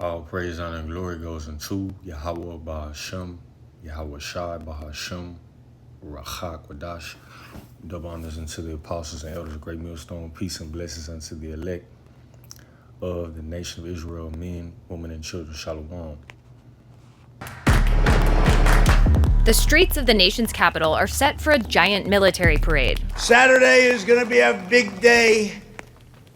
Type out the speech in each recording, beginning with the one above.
All praise, honor, and glory goes unto Yahweh Ba'Hashem, Yahweh Shai Ba'Hashem, Rachak Wadash. Double honors unto the apostles and elders of Great Millstone. Peace and blessings unto the elect of the nation of Israel, men, women, and children. Shalom. The streets of the nation's capital are set for a giant military parade. Saturday is going to be a big day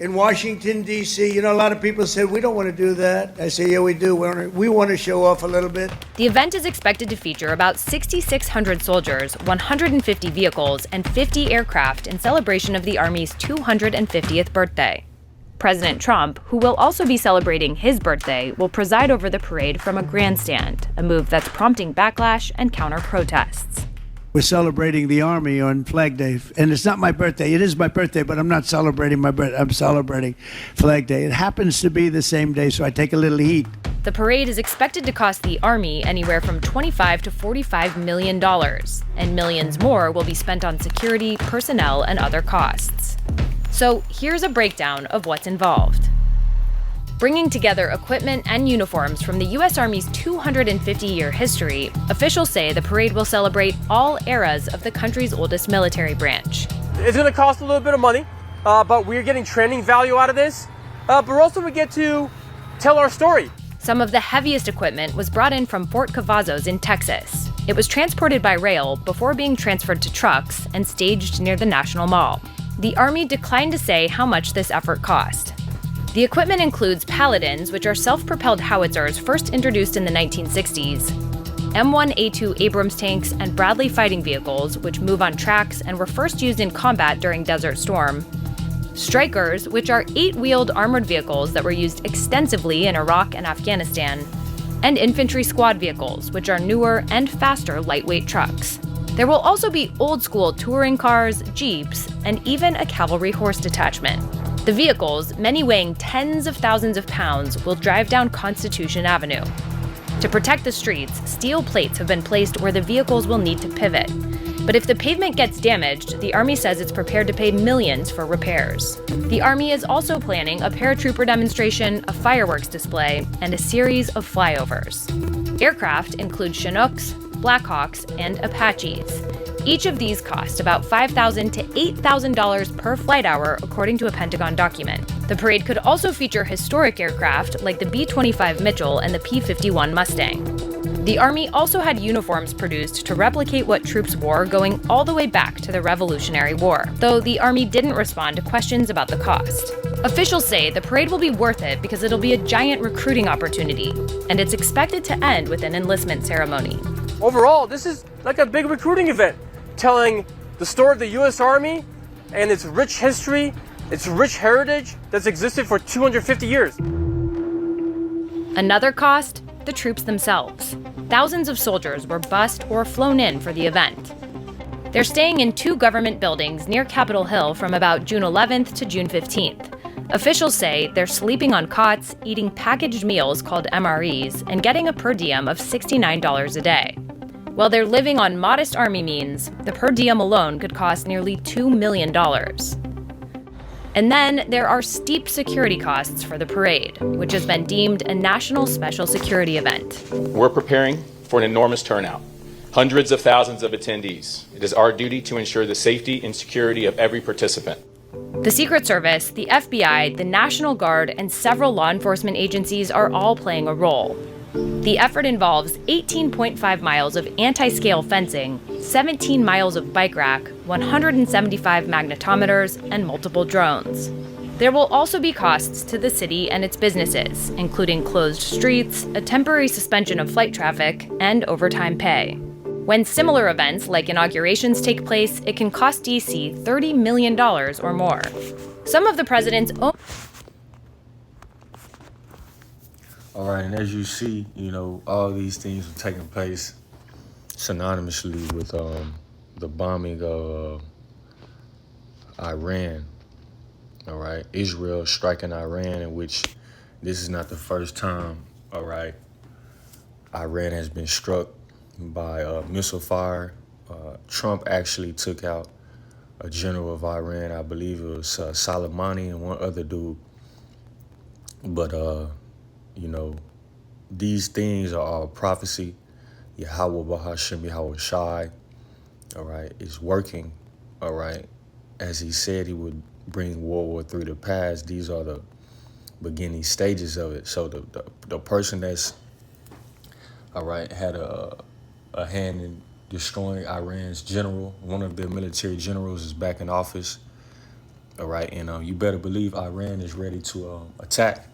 in Washington, D.C. You know, a lot of people said, we don't want to do that. I say, yeah, we do. We want to show off a little bit. The event is expected to feature about 6,600 soldiers, 150 vehicles, and 50 aircraft in celebration of the Army's 250th birthday. President Trump, who will also be celebrating his birthday, will preside over the parade from a grandstand, a move that's prompting backlash and counter-protests. We're celebrating the Army on Flag Day, and it's not my birthday. It is my birthday, but I'm not celebrating my birthday. I'm celebrating Flag Day. It happens to be the same day, so I take a little heat. The parade is expected to cost the Army anywhere from $25 to $45 million, and millions more will be spent on security, personnel, and other costs. So here's a breakdown of what's involved. Bringing together equipment and uniforms from the U.S. Army's 250-year history, officials say the parade will celebrate all eras of the country's oldest military branch. It's going to cost a little bit of money, but we're getting training value out of this. But also we get to tell our story. Some of the heaviest equipment was brought in from Fort Cavazos in Texas. It was transported by rail before being transferred to trucks and staged near the National Mall. The Army declined to say how much this effort cost. The equipment includes Paladins, which are self-propelled howitzers first introduced in the 1960s, M1A2 Abrams tanks, and Bradley fighting vehicles, which move on tracks and were first used in combat during Desert Storm, Strikers, which are 8-wheeled armored vehicles that were used extensively in Iraq and Afghanistan, and infantry squad vehicles, which are newer and faster lightweight trucks. There will also be old-school touring cars, jeeps, and even a cavalry horse detachment. The vehicles, many weighing tens of thousands of pounds, will drive down Constitution Avenue. To protect the streets, steel plates have been placed where the vehicles will need to pivot. But if the pavement gets damaged, the Army says it's prepared to pay millions for repairs. The Army is also planning a paratrooper demonstration, a fireworks display, and a series of flyovers. Aircraft include Chinooks, Blackhawks, and Apaches. Each of these cost about $5,000 to $8,000 per flight hour, according to a Pentagon document. The parade could also feature historic aircraft like the B-25 Mitchell and the P-51 Mustang. The Army also had uniforms produced to replicate what troops wore going all the way back to the Revolutionary War, though the Army didn't respond to questions about the cost. Officials say the parade will be worth it because it'll be a giant recruiting opportunity, and it's expected to end with an enlistment ceremony. Overall, this is like a big recruiting event, telling the story of the U.S. Army and its rich history, its rich heritage that's existed for 250 years. Another cost, the troops themselves. Thousands of soldiers were bused or flown in for the event. They're staying in 2 government buildings near Capitol Hill from about June 11th to June 15th. Officials say they're sleeping on cots, eating packaged meals called MREs, and getting a per diem of $69 a day. While they're living on modest Army means, the per diem alone could cost nearly $2 million. And then there are steep security costs for the parade, which has been deemed a national special security event. We're preparing for an enormous turnout. Hundreds of thousands of attendees. It is our duty to ensure the safety and security of every participant. The Secret Service, the FBI, the National Guard, and several law enforcement agencies are all playing a role. The effort involves 18.5 miles of anti-scale fencing, 17 miles of bike rack, 175 magnetometers, and multiple drones. There will also be costs to the city and its businesses, including closed streets, a temporary suspension of flight traffic, and overtime pay. When similar events like inaugurations take place, it can cost D.C. $30 million or more. Some of the president's own... All right, and as you see, all these things are taking place synonymously with the bombing of Iran. All right, Israel striking Iran, in which this is not the first time, all right, Iran has been struck by missile fire. Trump actually took out a general of Iran. I believe it was Soleimani and one other dude. But, These things are all prophecy. Yahweh Bahashem Yahweh Shai, all right, is working, all right, as he said he would bring World War III to pass. These are the beginning stages of it. So the person that's, all right, had a hand in destroying Iran's general, one of their military generals is back in office, all right, and you better believe Iran is ready to attack,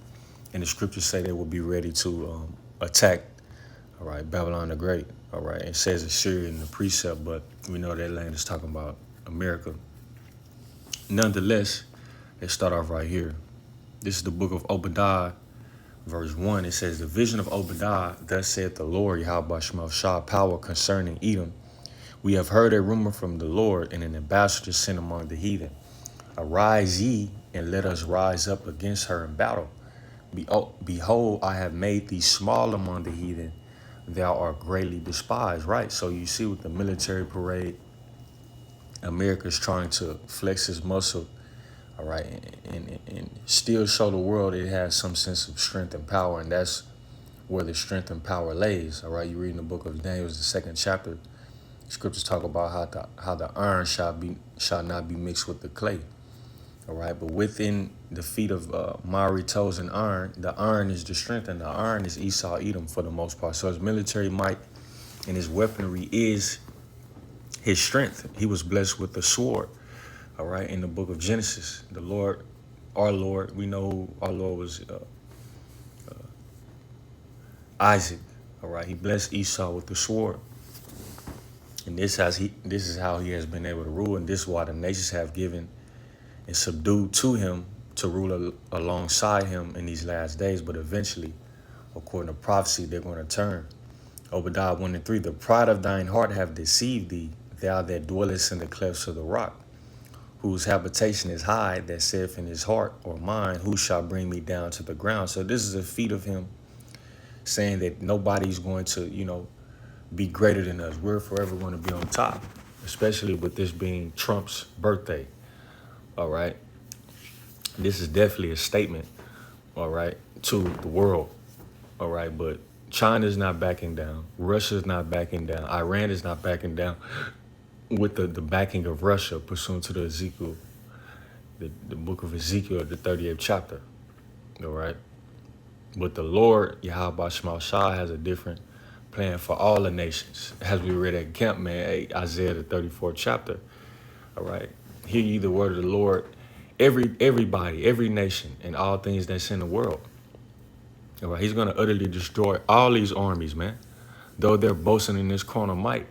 and the scriptures say they will be ready to attack, all right, Babylon the Great, all right. It says Assyria in the precept, but we know that land is talking about America. Nonetheless, let's start off right here. This is the book of Obadiah, verse 1. It says, the vision of Obadiah, thus saith the Lord, Yahweh Shemel Shah, power concerning Edom. We have heard a rumor from the Lord, and an ambassador sent among the heathen. Arise ye, and let us rise up against her in battle. Behold, I have made thee small among the heathen. Thou art greatly despised. Right? So you see with the military parade, America's trying to flex his muscle, all right, and still show the world it has some sense of strength and power, and that's where the strength and power lays, all right. You read in the book of Daniel, the 2nd chapter, scriptures talk about how the iron shall not be mixed with the clay, all right. But within the feet of miry toes and iron, the iron is the strength, and the iron is Esau, Edom for the most part. So his military might and his weaponry is his strength. He was blessed with the sword, all right. In the book of Genesis, the Lord, our Lord, we know our Lord was Isaac, all right. He blessed Esau with the sword, and this is how he has been able to rule, and this is why the nations have given and subdued to him to rule alongside him in these last days. But eventually, according to prophecy, they're going to turn. Obadiah 1 and 3, the pride of thine heart have deceived thee, thou that dwellest in the clefts of the rock, whose habitation is high, that saith in his heart or mind, who shall bring me down to the ground? So this is a feat of him saying that nobody's going to, be greater than us. We're forever going to be on top, especially with this being Trump's birthday, all right? This is definitely a statement, all right, to the world, all right? But China's not backing down. Russia's not backing down. Iran is not backing down with the backing of Russia pursuant to the book of Ezekiel, the 38th chapter, all right? But the Lord, Yahweh Shema Shah, has a different plan for all the nations. As we read at Camp, man, Isaiah, the 34th chapter, all right? Hear ye the word of the Lord, everybody, every nation, and all things that's in the world. All right, he's going to utterly destroy all these armies, man. Though they're boasting in this corner might,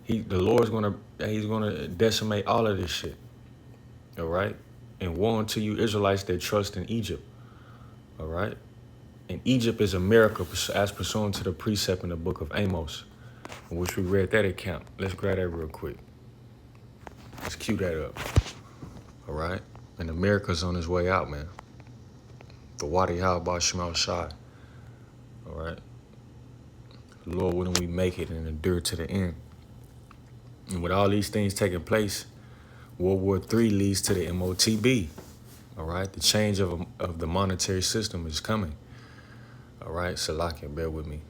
the Lord's he's gonna decimate all of this shit. All right, and woe unto you Israelites that trust in Egypt. All right, and Egypt is America as pursuant to the precept in the book of Amos, in which we read that account. Let's grab that real quick. Let's cue that up. All right, and America's on his way out, man. The Wadi Halbah Shemal Shai. All right. Lord, wouldn't we make it and endure to the end? And with all these things taking place, World War III leads to the Motb. All right. The change of the monetary system is coming. All right. Salakia, bear with me.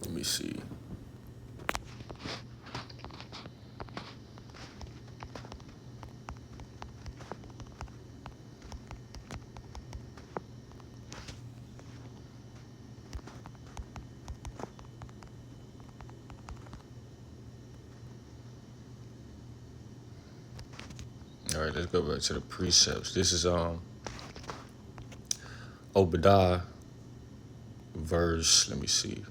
Let me see. All right, let's go back to the precepts. This is Obadiah verse, let me see.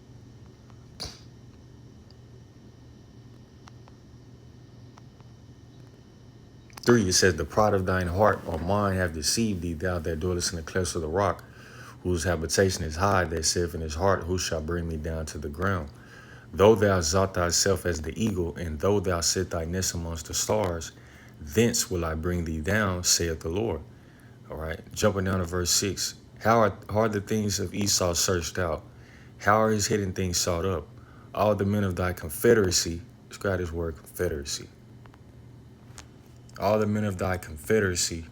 Three, it says, the pride of thine heart or mind have deceived thee, thou that dwellest in the clefts of the rock, whose habitation is high, that saith in his heart, who shall bring me down to the ground? Though thou exalt thyself as the eagle, and though thou set thy nest amongst the stars, thence will I bring thee down, saith the Lord. All right, jumping down to verse 6. How are the things of Esau searched out? How are his hidden things sought up? All the men of thy confederacy, describe this word confederacy. all the men of thy confederacy,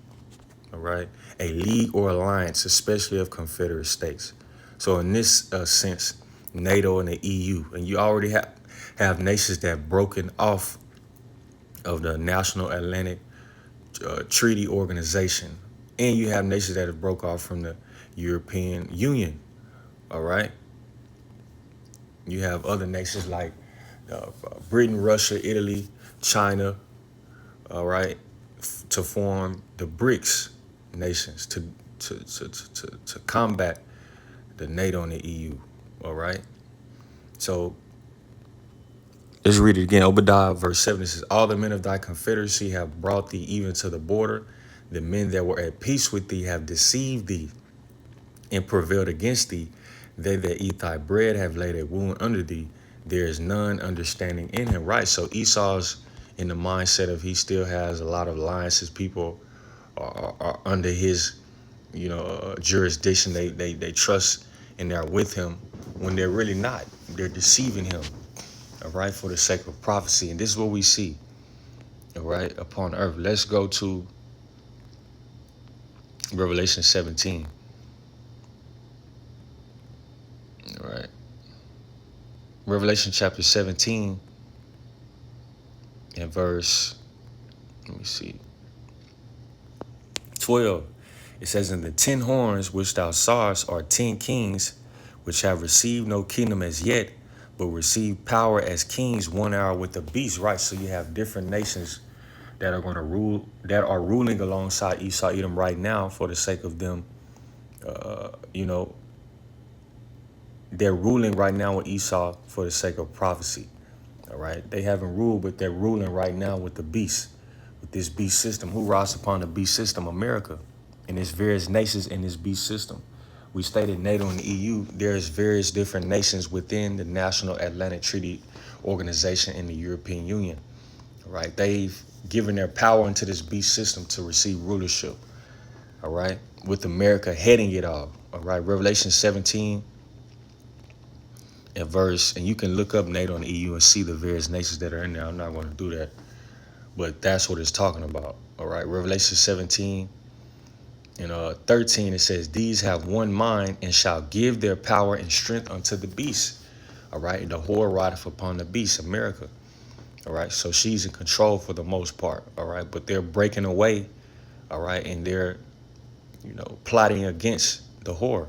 all right, a league or alliance, especially of confederate states. So in this sense, NATO and the EU, and you already have nations that have broken off of the National Atlantic Treaty Organization, and you have nations that have broke off from the European Union, all right? You have other nations like Britain, Russia, Italy, China, all right, to form the BRICS nations to combat the NATO and the EU, all right? So let's read it again. Obadiah verse 7, it says, all the men of thy confederacy have brought thee even to the border. The men that were at peace with thee have deceived thee and prevailed against thee. They that eat thy bread have laid a wound under thee. There is none understanding in him. Right. So Esau's in the mindset of he still has a lot of alliances. People are under his, jurisdiction. They trust and they're with him when they're really not. They're deceiving him. All right. For the sake of prophecy. And this is what we see. All right. Upon earth. Let's go to Revelation 17. All right. Revelation chapter 17 and verse, 12. It says, and the 10 horns which thou sawest are 10 kings, which have received no kingdom as yet, but receive power as kings 1 hour with the beast. Right. So you have different nations that are going to rule, that are ruling alongside Esau, Edom right now for the sake of them, they're ruling right now with Esau for the sake of prophecy. All right. They haven't ruled, but they're ruling right now with the beast, with this beast system. Who rides upon the beast system? America. And there's various nations in this beast system. We stated NATO and the EU. There's various different nations within the National Atlantic Treaty Organization in the European Union. All right. They've given their power into this beast system to receive rulership. All right. With America heading it all. All right. Revelation 17. And you can look up NATO and the EU and see the various nations that are in there. I'm not going to do that, but that's what it's talking about. All right, Revelation 17 and 13, it says, these have one mind and shall give their power and strength unto the beast. All right, and the whore rideth upon the beast, America. All right, so she's in control for the most part. All right, but they're breaking away. All right, and they're, plotting against the whore.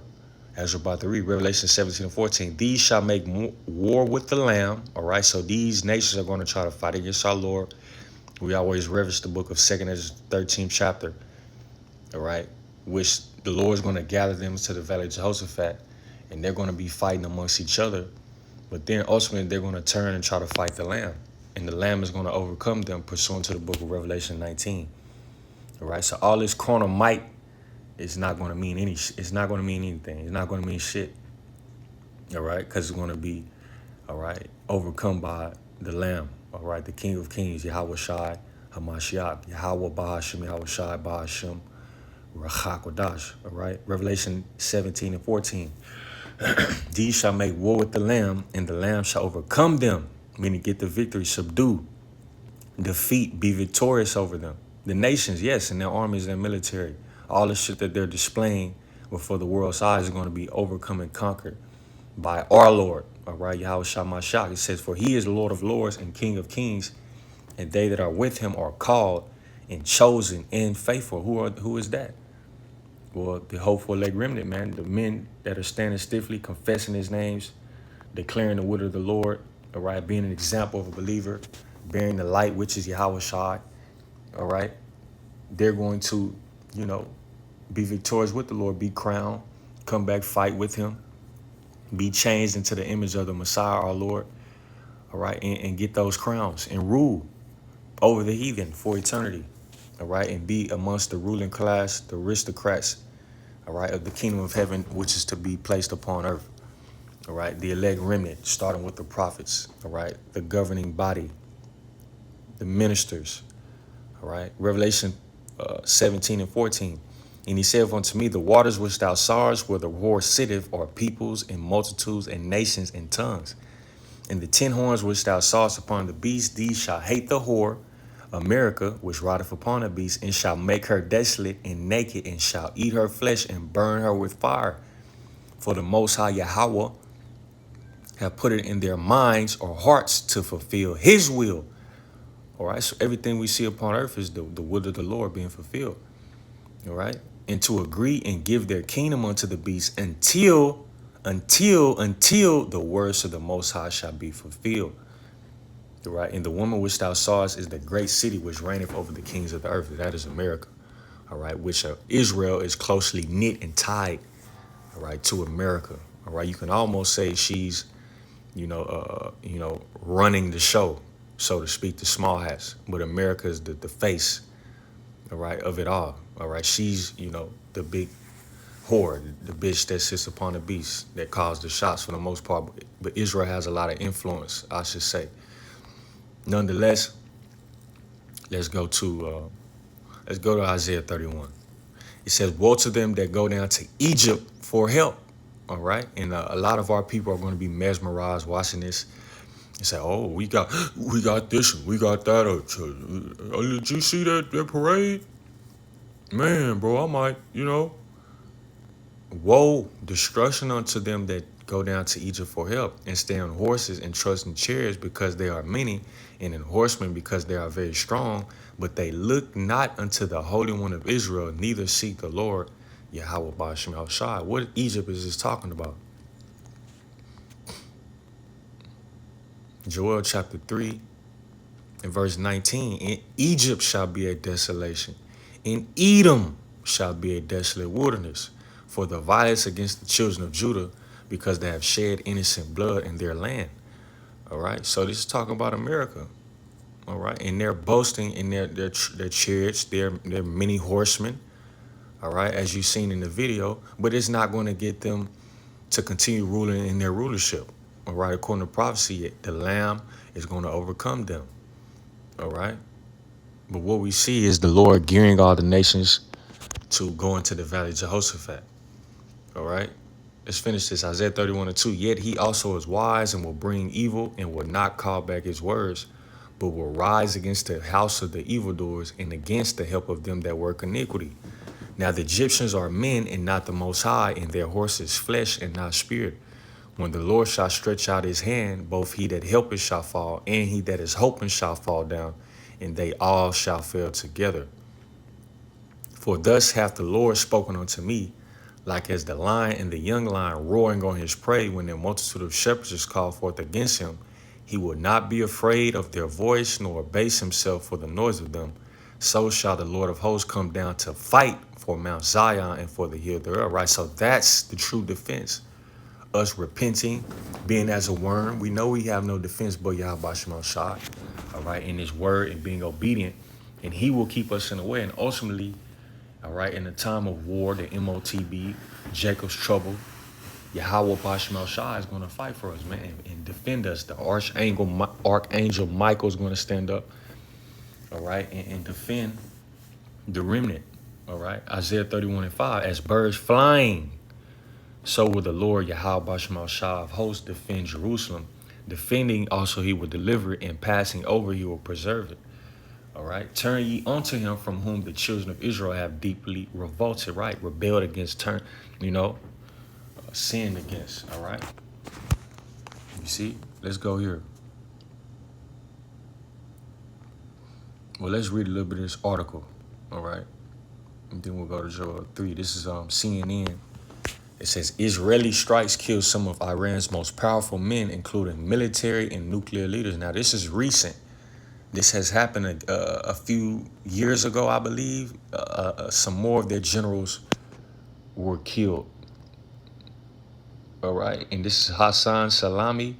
As we're about to read, Revelation 17 and 14, these shall make war with the Lamb. All right, so these nations are going to try to fight against our Lord. We always reference the book of 2nd Ezra 13th chapter, all right, which the Lord is going to gather them to the valley of Jehoshaphat, and they're going to be fighting amongst each other. But then ultimately they're going to turn and try to fight the Lamb, and the Lamb is going to overcome them pursuant to the book of Revelation 19. All right, so all this carnal might, it's not going to mean anything. It's not going to mean shit. All right. Because it's going to be, all right, overcome by the Lamb. All right. The King of Kings, Yahweh Shai, Hamashiach, Yahweh Bahashim, Yahweh Shai, Bahashim, Rachak Wadash. All right. Revelation 17 and 14. These shall make war with the Lamb, and the Lamb shall overcome them, meaning get the victory, subdue, defeat, be victorious over them. The nations, yes, and their armies and their military. All the shit that they're displaying before the world's eyes is going to be overcome and conquered by our Lord. All right, Yahweh Shemashah. It says, for he is the Lord of lords and King of kings, and they that are with him are called and chosen and faithful. Who is that? Well, the hopeful elect remnant, man. The men that are standing stiffly, confessing his names, declaring the word of the Lord, all right, being an example of a believer, bearing the light, which is Yahweh Shai, all right. They're going to, be victorious with the Lord, be crowned, come back, fight with him, be changed into the image of the Messiah, our Lord, all right, and get those crowns and rule over the heathen for eternity, all right, and be amongst the ruling class, the aristocrats, all right, of the kingdom of heaven, which is to be placed upon earth, all right, the elect remnant, starting with the prophets, all right, the governing body, the ministers, all right, Revelation 17 and 14. And he said unto me, the waters which thou sawest where the whore sitteth are peoples and multitudes and nations and tongues. And the 10 horns which thou sawest upon the beast, these shall hate the whore America, which rideth upon the beast, and shall make her desolate and naked, and shall eat her flesh and burn her with fire. For the Most High Yahweh have put it in their minds or hearts to fulfill his will. All right, so everything we see upon earth is the will of the Lord being fulfilled. All right, and to agree and give their kingdom unto the beast until the words of the Most High shall be fulfilled. All right, and the woman which thou sawest is the great city which reigneth over the kings of the earth. That is America. All right, which Israel is closely knit and tied. All right, to America. All right, you can almost say she's, running the show, so to speak, the small hats. But America is the face, all right, of it all. All right, she's, the big whore, the bitch that sits upon the beast that calls the shots for the most part. But Israel has a lot of influence, I should say. Nonetheless, let's go to Isaiah 31. It says, "Woe to them that go down to Egypt for help." All right, and a lot of our people are going to be mesmerized watching this and say, "Oh, we got this and we got that." Did you see that parade? Man, bro, I might, Woe, destruction unto them that go down to Egypt for help, and stay on horses and trust in chariots because they are many, and in horsemen because they are very strong. But they look not unto the Holy One of Israel, neither seek the Lord, Yahweh Ba'ashem Shai. What Egypt is this talking about? Joel chapter 3 and verse 19. "In Egypt shall be a desolation, in Edom shall be a desolate wilderness, for the violence against the children of Judah, because they have shed innocent blood in their land." All right, so this is talking about America. All right, and they're boasting in their chariots, their many horsemen. All right, as you've seen in the video, but it's not going to get them to continue ruling in their rulership. All right, according to prophecy, the Lamb is going to overcome them. All right, but what we see is the Lord gearing all the nations to go into the valley of Jehoshaphat. All right, let's finish this. Isaiah 31:2. "Yet he also is wise and will bring evil and will not call back his words, but will rise against the house of the evildoers and against the help of them that work iniquity. Now the Egyptians are men and not the Most High, and their horses flesh and not spirit. When the Lord shall stretch out his hand, both he that helpeth shall fall, and he that is hoping shall fall down, and they all shall fail together. For thus hath the Lord spoken unto me, like as the lion and the young lion roaring on his prey when the multitude of shepherds is called forth against him. He will not be afraid of their voice, nor abase himself for the noise of them. So shall the Lord of hosts come down to fight for Mount Zion and for the hill thereof." Right, so that's the true defense. Us repenting, being as a worm. We know we have no defense but Yahweh Shema Shai. All right, in his word and being obedient. And he will keep us in the way. And ultimately, all right, in the time of war, the Motb, Jacob's trouble, Yahweh Ba'ashem Shai is going to fight for us, man, and defend us. The Archangel Michael is going to stand up, all right, and defend the remnant, all right. Isaiah 31:5, "As birds flying, so will the Lord Yahweh Ba'ashem Shai of hosts defend Jerusalem. Defending also he will deliver it, and passing over he will preserve it." All right. "Turn ye unto him from whom the children of Israel have deeply revolted," right? Rebelled against, sinned against. All right. You see? Let's go here. Well, let's read a little bit of this article. All right. And then we'll go to Joel 3. This is CNN. It says, "Israeli strikes kill some of Iran's most powerful men, including military and nuclear leaders." Now, this is recent. This has happened a few years ago, I believe. Some more of their generals were killed. All right. And this is Hassan Salami,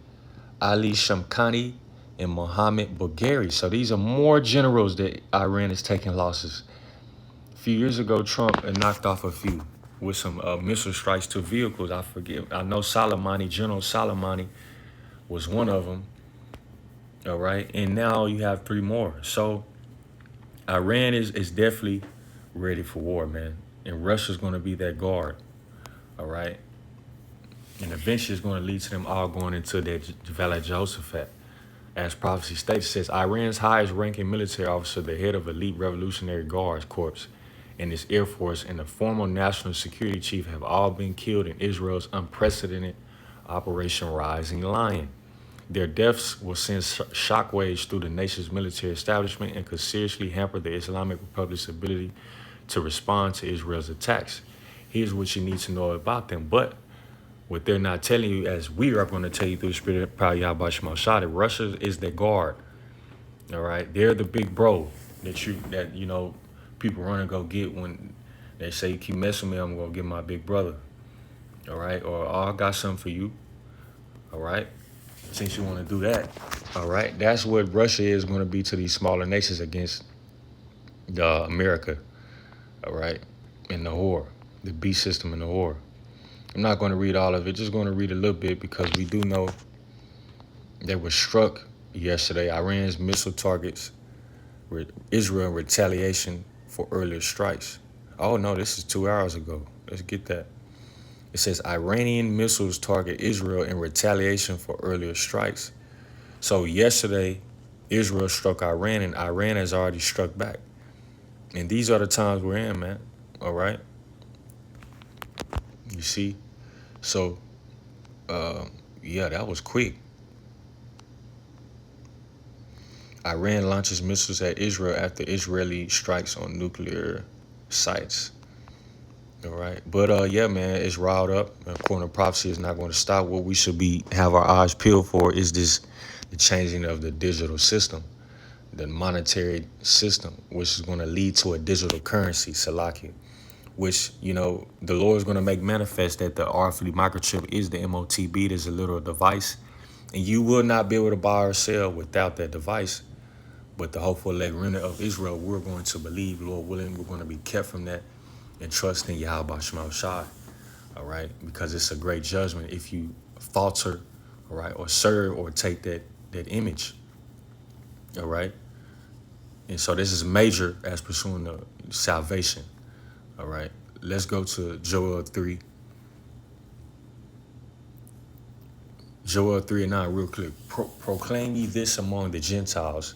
Ali Shamkhani, and Mohammed Bagheri. So these are more generals that Iran is taking losses. A few years ago, Trump knocked off a few with some missile strikes to vehicles. I forget. I know General Soleimani was one of them. All right. And now you have 3 more. So Iran is definitely ready for war, man. And Russia's going to be that guard. All right. And eventually it's going to lead to them all going into the Valley of Jehoshaphat. As prophecy states, it says Iran's highest ranking military officer, the head of elite Revolutionary Guards Corps and its Air Force, and the former national security chief have all been killed in Israel's unprecedented Operation Rising Lion. Their deaths will send shockwaves through the nation's military establishment and could seriously hamper the Islamic Republic's ability to respond to Israel's attacks. Here's what you need to know about them. But what they're not telling you, as we are going to tell you through the spirit of Power Yahweh Shema Shah, Russia is their guard. All right, they're the big bro that people run and go get when they say you keep messing with me, I'm gonna get my big brother. All right, or oh, I got something for you. All right, since you want to do that. All right, that's what Russia is going to be to these smaller nations against America. All right, and the whore, the beast system and the whore. I'm not going to read all of it, just going to read a little bit because we do know they were struck yesterday. Iran's missile targets Israel in retaliation for earlier strikes. Oh no, this is 2 hours ago. Let's get that. It says Iranian missiles target Israel in retaliation for earlier strikes. So yesterday, Israel struck Iran and Iran has already struck back. And these are the times we're in, man. All right. You see? So, yeah, that was quick. Iran launches missiles at Israel after Israeli strikes on nuclear sites. All right. But, yeah, man, it's riled up. According to prophecy, it's not going to stop. What we should have our eyes peeled for is the changing of the digital system, the monetary system, which is going to lead to a digital currency, Salaki, which, the Lord is going to make manifest that the RFID microchip is the Motb. There's a little device, and you will not be able to buy or sell without that device. But the hopeful elect remnant of Israel, we're going to believe, Lord willing, we're going to be kept from that and trust in Yahweh Shema Shai, all right? Because it's a great judgment if you falter, all right, or serve or take that image, all right? And so this is major as pursuing the salvation. All right, let's go to Joel 3. Joel 3:9, real quick. Proclaim ye this among the Gentiles.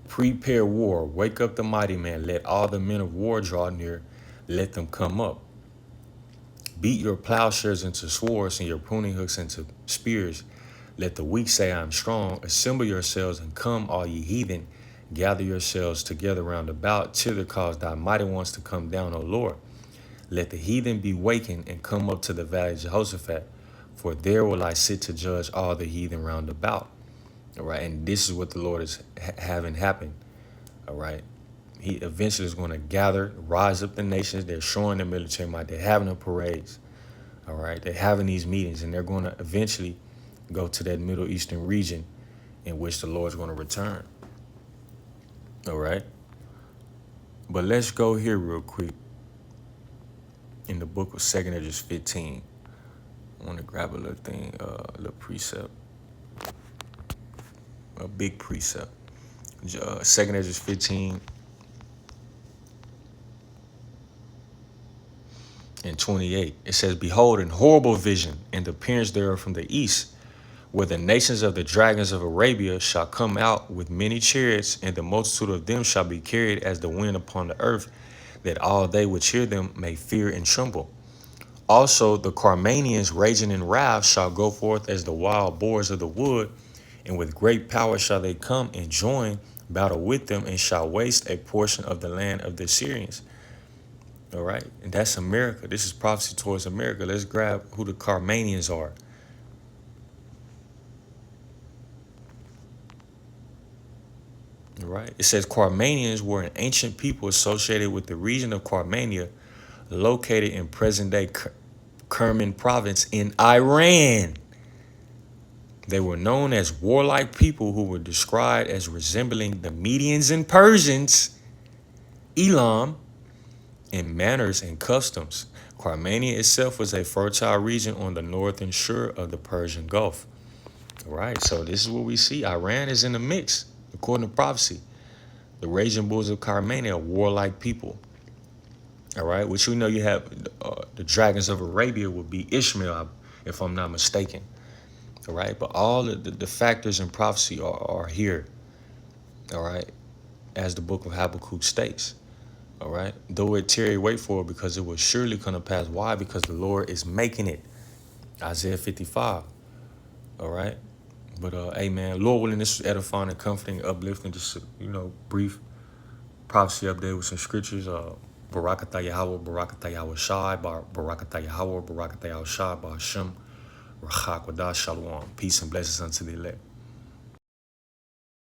Prepare war. Wake up the mighty man. Let all the men of war draw near. Let them come up. Beat your plowshares into swords and your pruning hooks into spears. Let the weak say, I am strong. Assemble yourselves and come, all ye heathen. Gather yourselves together round about, till the cause thy mighty ones to come down, O Lord. Let the heathen be wakened and come up to the valley of Jehoshaphat, for there will I sit to judge all the heathen round about. All right, and this is what the Lord is having happen. All right, he eventually is going to gather, rise up the nations. They're showing their military might. They're having the parades. All right, they're having these meetings, and they're going to eventually go to that Middle Eastern region in which the Lord is going to return. All right, but let's go here real quick. In the book of 2 Edges 15. I want to grab a little thing, a little precept. A big precept. 2 Edges 15 and 28. It says, Behold, an horrible vision, and the appearance thereof from the east, where the nations of the dragons of Arabia shall come out with many chariots, and the multitude of them shall be carried as the wind upon the earth, that all they which hear them may fear and tremble. Also the Carmanians raging in wrath shall go forth as the wild boars of the wood, and with great power shall they come and join battle with them, and shall waste a portion of the land of the Syrians. All right, and that's America. This is prophecy towards America. Let's grab who the Carmanians are. All right, it says Carmanians were an ancient people associated with the region of Carmania, located in present-day Kerman province in Iran. They were known as warlike people who were described as resembling the Medians and Persians, Elam, in manners and customs. Carmania itself was a fertile region on the northern shore of the Persian Gulf. All right, so this is what we see. Iran is in the mix, according to prophecy. The raging bulls of Carmania are warlike people. All right, which we know you have the dragons of Arabia would be Ishmael, if I'm not mistaken. all right? But all of the factors in prophecy are here, all right? As the book of Habakkuk states, all right? Though it tarry, wait for it, because it will surely come to pass. Why? Because the Lord is making it. Isaiah 55, all right? But, hey, man, Lord willing, this was edifying and comforting, uplifting, just, brief prophecy update with some scriptures. Barakatah Yahweh, Barakatah Yahweh Shai, Barakatah Yahweh, Barakatah Yahweh Shai, Hashem, Rachak Wadash, Shalom. Peace and blessings unto the elect.